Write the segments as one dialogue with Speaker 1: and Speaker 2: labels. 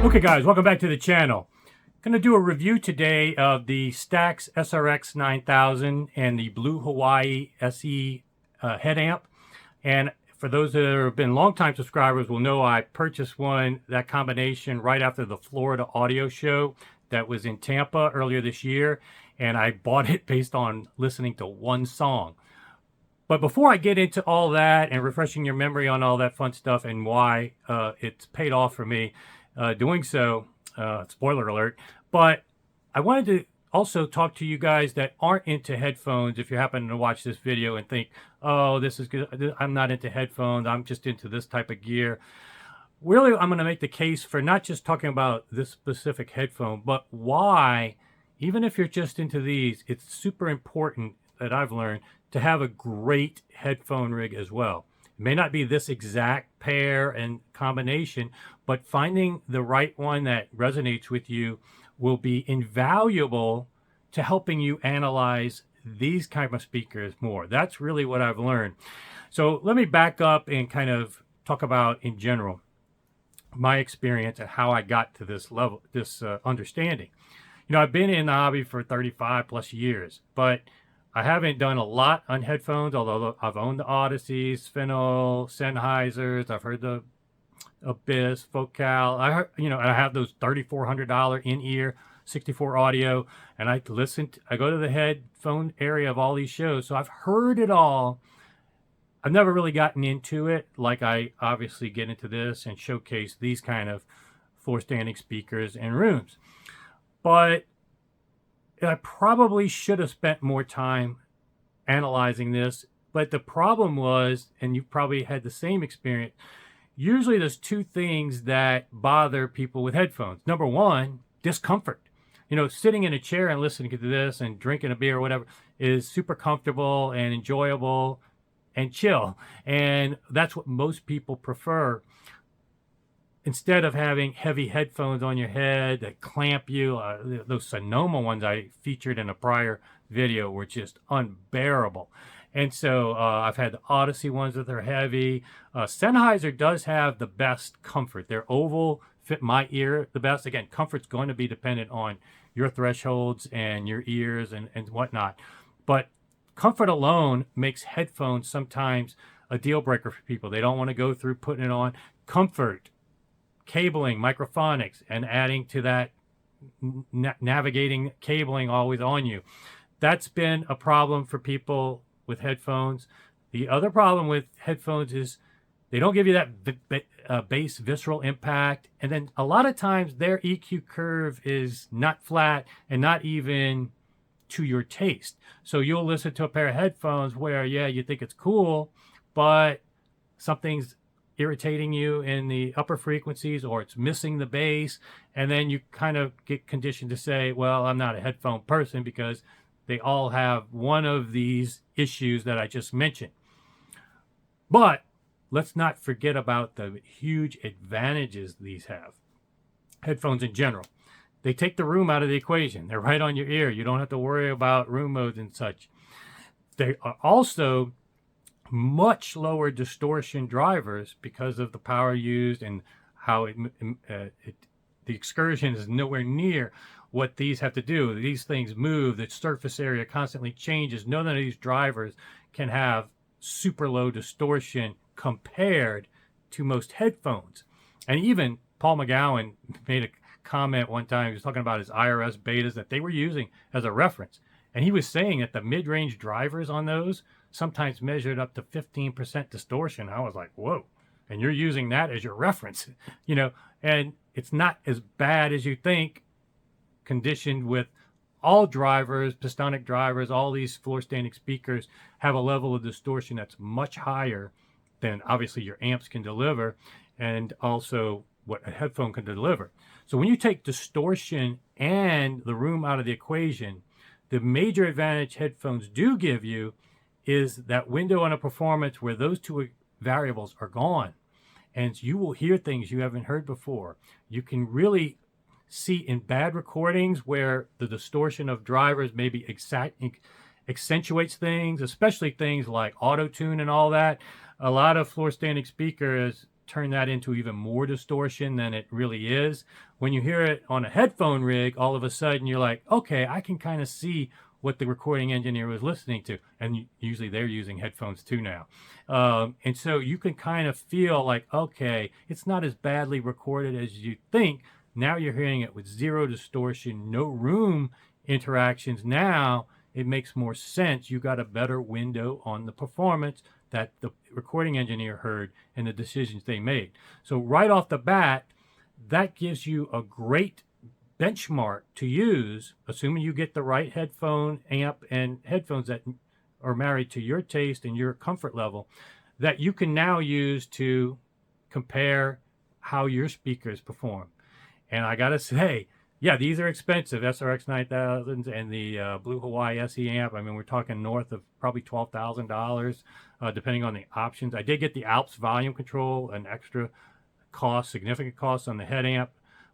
Speaker 1: Okay guys, welcome back to the channel. Going to do a review today of the Stax SR-X9000 and the Blue Hawaii SE Headamp. And for those that have been longtime subscribers will know I purchased that combination right after the Florida audio show that was in Tampa earlier this year. And I bought it based on listening to one song. But before I get into all that and refreshing your memory on all that fun stuff and why it's paid off for me doing so, spoiler alert, but I wanted to also talk to you guys that aren't into headphones. If you're happening to watch this video and think, oh, this is good, I'm not into headphones, I'm just into this type of gear. Really, I'm going to make the case for not just talking about this specific headphone, but why, even if you're just into these, it's super important that I've learned to have a great headphone rig as well. It may not be this exact pair and combination, but finding the right one that resonates with you will be invaluable to helping you analyze these kind of speakers more. That's really what I've learned. So let me back up and kind of talk about in general my experience and how I got to this level, this understanding. You know, I've been in the hobby for 35 plus years, but I haven't done a lot on headphones, although I've owned the Odysseys, Fennel, Sennheisers. I've heard the Abyss, Focal. I heard, you know, I have those $3,400 in-ear 64 audio, and I go to the headphone area of all these shows, so I've heard it all. I've never really gotten into it like I obviously get into this and showcase these kind of floor standing speakers and rooms. But I probably should have spent more time analyzing this. But the problem was, and you've probably had the same experience, usually there's two things that bother people with headphones. Number one, discomfort. You know, sitting in a chair and listening to this and drinking a beer or whatever is super comfortable and enjoyable and chill. And that's what most people prefer. Instead of having heavy headphones on your head that clamp you, those Sonoma ones I featured in a prior video were just unbearable. And so I've had the Odyssey ones that are heavy. Sennheiser does have the best comfort. Their oval fit my ear the best. Again, comfort's going to be dependent on your thresholds and your ears and whatnot. But comfort alone makes headphones sometimes a deal breaker for people. They don't want to go through putting it on. Comfort, cabling, microphonics, and adding to that navigating cabling always on you. That's been a problem for people with headphones. The other problem with headphones is they don't give you that bass visceral impact, and then a lot of times their EQ curve is not flat and not even to your taste. So you'll listen to a pair of headphones where, yeah, you think it's cool, but something's irritating you in the upper frequencies, or it's missing the bass, and then you kind of get conditioned to say, well, I'm not a headphone person because they all have one of these issues that I just mentioned. But let's not forget about the huge advantages these have. Headphones in general, they take the room out of the equation. They're right on your ear. You don't have to worry about room modes and such. They are also much lower distortion drivers because of the power used and how the excursion is nowhere near what these have to do. These things move, the surface area constantly changes. None of these drivers can have super low distortion compared to most headphones. And even Paul McGowan made a comment one time. He was talking about his IRS betas that they were using as a reference, and he was saying that the mid-range drivers on those sometimes measured up to 15% distortion. I was like, whoa. And you're using that as your reference, you know, and it's not as bad as you think, conditioned with all drivers, Pistonic drivers, all these floor standing speakers have a level of distortion that's much higher than obviously your amps can deliver, and also what a headphone can deliver. So when you take distortion and the room out of the equation, the major advantage headphones do give you is that window on a performance where those two variables are gone, and you will hear things you haven't heard before. You can really see in bad recordings where the distortion of drivers maybe accentuates things, especially things like auto tune and all that. A lot of floor standing speakers turn that into even more distortion than it really is. When you hear it on a headphone rig, all of a sudden you're like, okay, I can kind of see what the recording engineer was listening to. And usually they're using headphones too now. And so you can kind of feel like, okay, it's not as badly recorded as you think. Now you're hearing it with zero distortion, no room interactions. Now it makes more sense. You got a better window on the performance that the recording engineer heard and the decisions they made. So right off the bat, that gives you a great benchmark to use, assuming you get the right headphone amp and headphones that are married to your taste and your comfort level, that you can now use to compare how your speakers perform. And I gotta say, yeah, these are expensive, SR-X9000s and the Blue Hawaii SE amp. I mean, we're talking north of probably $12,000, depending on the options. I did get the Alps volume control, an extra cost, significant cost on the head amp,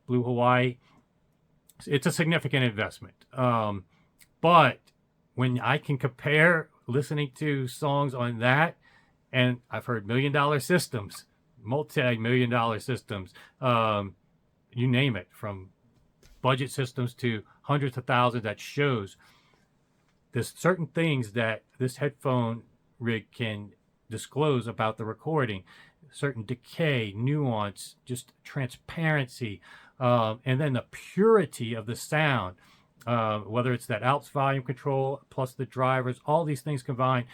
Speaker 1: Blue Hawaii. It's a significant investment. But when I can compare listening to songs on that, and I've heard $1 million systems, multi-million-dollar systems, you name it, from budget systems to hundreds of thousands, that shows there's certain things that this headphone rig can disclose about the recording, certain decay, nuance, just transparency, and then the purity of the sound, whether it's that Alps volume control plus the drivers, all these things combined.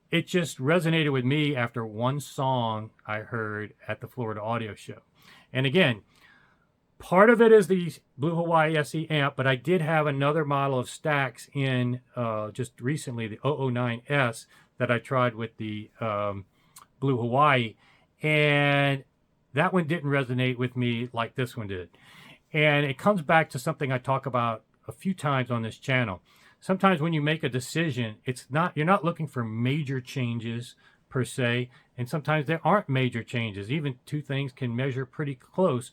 Speaker 1: It just resonated with me after one song I heard at the Florida Audio Show. And again, part of it is the Blue Hawaii SE amp, but I did have another model of Stax in just recently, the 009S, that I tried with the Blue Hawaii, and that one didn't resonate with me like this one did. And it comes back to something I talk about a few times on this channel. Sometimes when you make a decision, you're not looking for major changes per se, and sometimes there aren't major changes. Even two things can measure pretty close,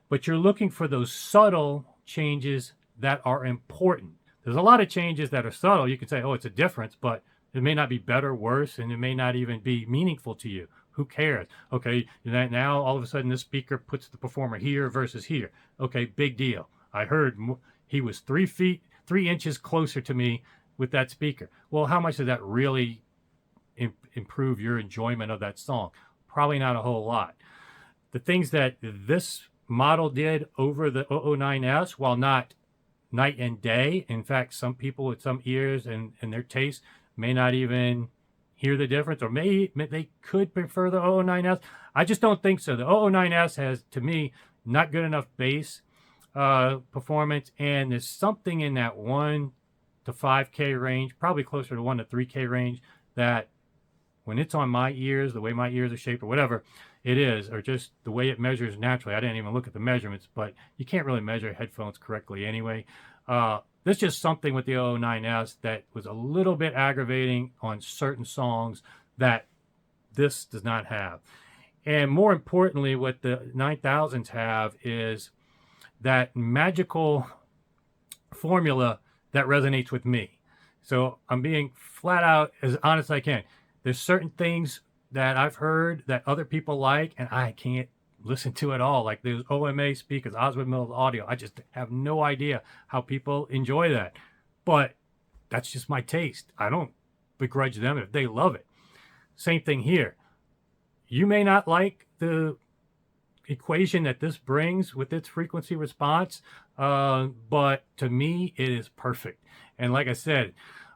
Speaker 1: but you're looking for those subtle changes that are important. There's a lot of changes that are subtle. You can say, oh, it's a difference, but it may not be better, worse, and it may not even be meaningful to you. Who cares? Okay, now all of a sudden this speaker puts the performer here versus here. Okay, big deal. I heard he was 3 inches closer to me with that speaker. Well, how much does that really improve your enjoyment of that song? Probably not a whole lot. The things that this model did over the 009S, while not night and day, in fact, some people with some ears and their taste may not even hear the difference, or they could prefer the 009S. I just don't think so. The 009S has, to me, not good enough bass performance, and there's something in that 1 to 5K range, probably closer to 1 to 3K range, that when it's on my ears, the way my ears are shaped or whatever it is, or just the way it measures naturally. I didn't even look at the measurements, but you can't really measure headphones correctly anyway. There's just something with the 009S that was a little bit aggravating on certain songs that this does not have. And more importantly, what the 9000s have is that magical formula that resonates with me. So I'm being flat out as honest as I can. There's certain things that I've heard that other people like, and I can't listen to it all. Like those OMA speakers, Oswald Mills Audio. I just have no idea how people enjoy that. But that's just my taste. I don't begrudge them if they love it. Same thing here. You may not like the equation that this brings with its frequency response, but to me, it is perfect. And like I said,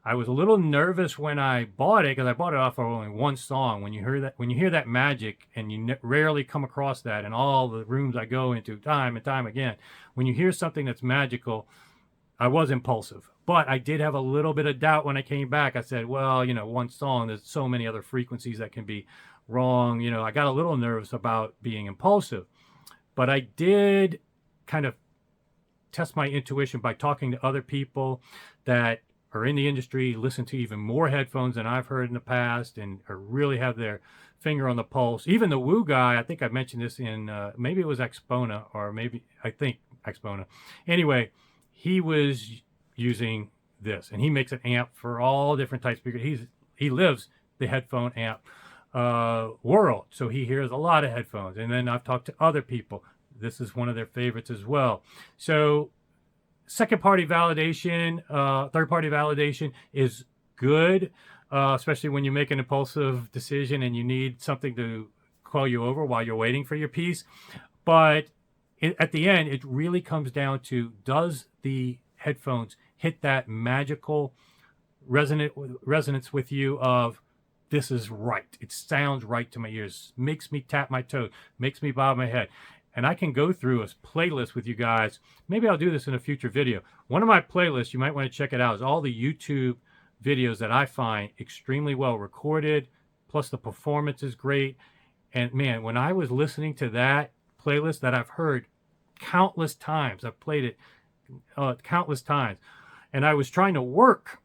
Speaker 1: I was a little nervous when I bought it, because I bought it off of only one song. When you hear that magic, and you rarely come across that in all the rooms I go into time and time again, when you hear something that's magical, I was impulsive. But I did have a little bit of doubt when I came back. I said, well, one song, there's so many other frequencies that can be wrong. I got a little nervous about being impulsive. But I did kind of test my intuition by talking to other people that are in the industry, listen to even more headphones than I've heard in the past, and really have their finger on the pulse. Even the Woo guy, I think I mentioned this in, maybe it was Exponent, or I think Exponent. Anyway, he was using this, and he makes an amp for all different types of speakers. He lives the headphone amp world. So he hears a lot of headphones. And then I've talked to other people. This is one of their favorites as well. So second-party validation, third-party validation is good, especially when you make an impulsive decision and you need something to call you over while you're waiting for your piece. But at the end, it really comes down to, does the headphones hit that magical resonance with you of, this is right. It sounds right to my ears, makes me tap my toes, makes me bob my head. And I can go through a playlist with you guys. Maybe I'll do this in a future video. One of my playlists, you might want to check it out, is all the YouTube videos that I find extremely well recorded, plus the performance is great. And man, when I was listening to that playlist that I've heard countless times, I've played it countless times, and I was trying to work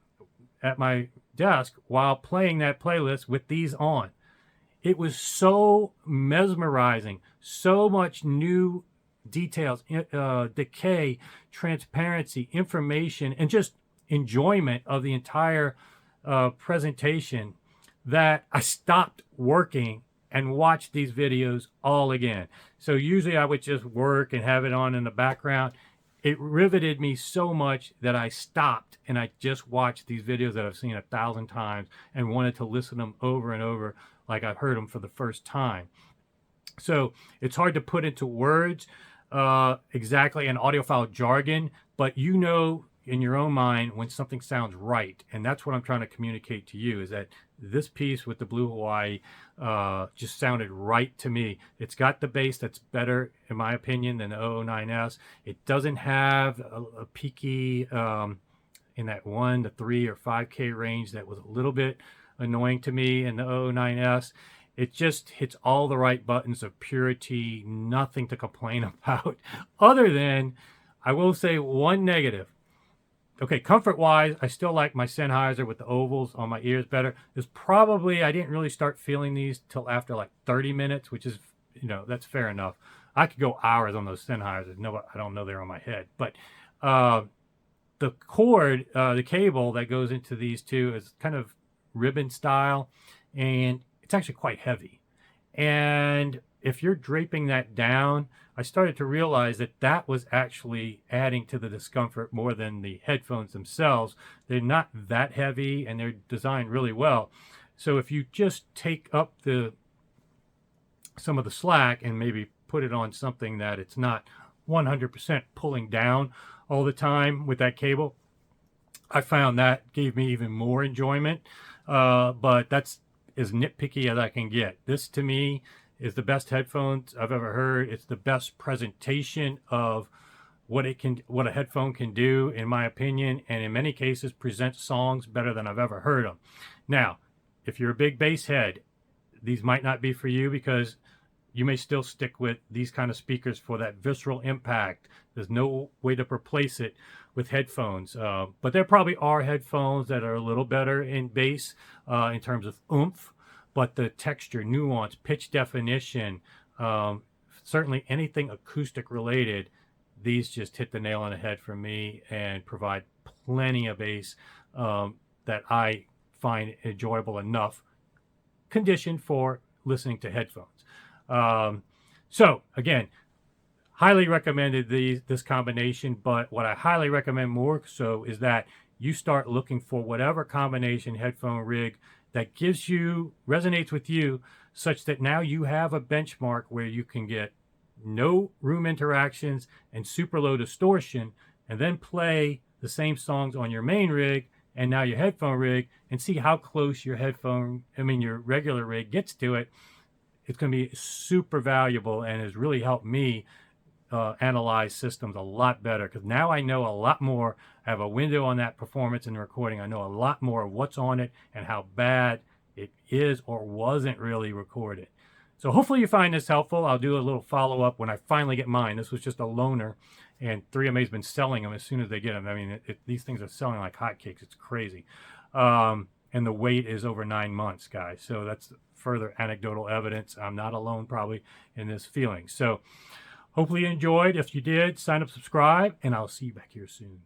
Speaker 1: at my desk while playing that playlist with these on. It was so mesmerizing, so much new details, decay, transparency, information, and just enjoyment of the entire presentation that I stopped working and watched these videos all again. So usually I would just work and have it on in the background. It riveted me so much that I stopped and I just watched these videos that I've seen 1,000 times and wanted to listen to them over and over like I've heard them for the first time. So it's hard to put into words exactly an audiophile jargon, but you know in your own mind when something sounds right. And that's what I'm trying to communicate to you, is that this piece with the Blue Hawaii just sounded right to me. It's got the bass that's better, in my opinion, than the 009S. It doesn't have a peaky in that 1 to 3 or 5K range that was a little bit annoying to me in the 009S. It just hits all the right buttons of purity, nothing to complain about, other than, I will say one negative. Okay, comfort-wise, I still like my Sennheiser with the ovals on my ears better. There's probably, I didn't really start feeling these till after like 30 minutes, which is, you know, that's fair enough. I could go hours on those Sennheisers. No, I don't know they're on my head. But the cord, the cable that goes into these two is kind of ribbon style, and it's actually quite heavy. And if you're draping that down, I started to realize that that was actually adding to the discomfort more than the headphones themselves. They're not that heavy and they're designed really well. So if you just take up some of the slack and maybe put it on something that it's not 100% pulling down all the time with that cable, I found that gave me even more enjoyment. But that's as nitpicky as I can get. This to me is the best headphones I've ever heard. It's the best presentation of what a headphone can do, in my opinion, and in many cases presents songs better than I've ever heard them. Now, if you're a big bass head, these might not be for you, because you may still stick with these kind of speakers for that visceral impact. There's no way to replace it with headphones, but there probably are headphones that are a little better in bass in terms of oomph. But the texture, nuance, pitch definition, certainly anything acoustic related, these just hit the nail on the head for me and provide plenty of bass that I find enjoyable enough conditioned for listening to headphones. So again, highly recommended this combination, but what I highly recommend more so is that you start looking for whatever combination headphone rig that resonates with you, such that now you have a benchmark where you can get no room interactions and super low distortion, and then play the same songs on your main rig and now your headphone rig, and see how close your your regular rig gets to it. It's going to be super valuable and has really helped me analyze systems a lot better, because now I know a lot more. I have a window on that performance and recording. I know a lot more of what's on it and how bad it is or wasn't really recorded. So hopefully you find this helpful. I'll do a little follow-up when I finally get mine. This was just a loaner, and 3MA's been selling them as soon as they get them. I mean, these things are selling like hotcakes. It's crazy. And the wait is over 9 months, guys. So that's further anecdotal evidence. I'm not alone probably in this feeling. So hopefully you enjoyed. If you did, sign up, subscribe, and I'll see you back here soon.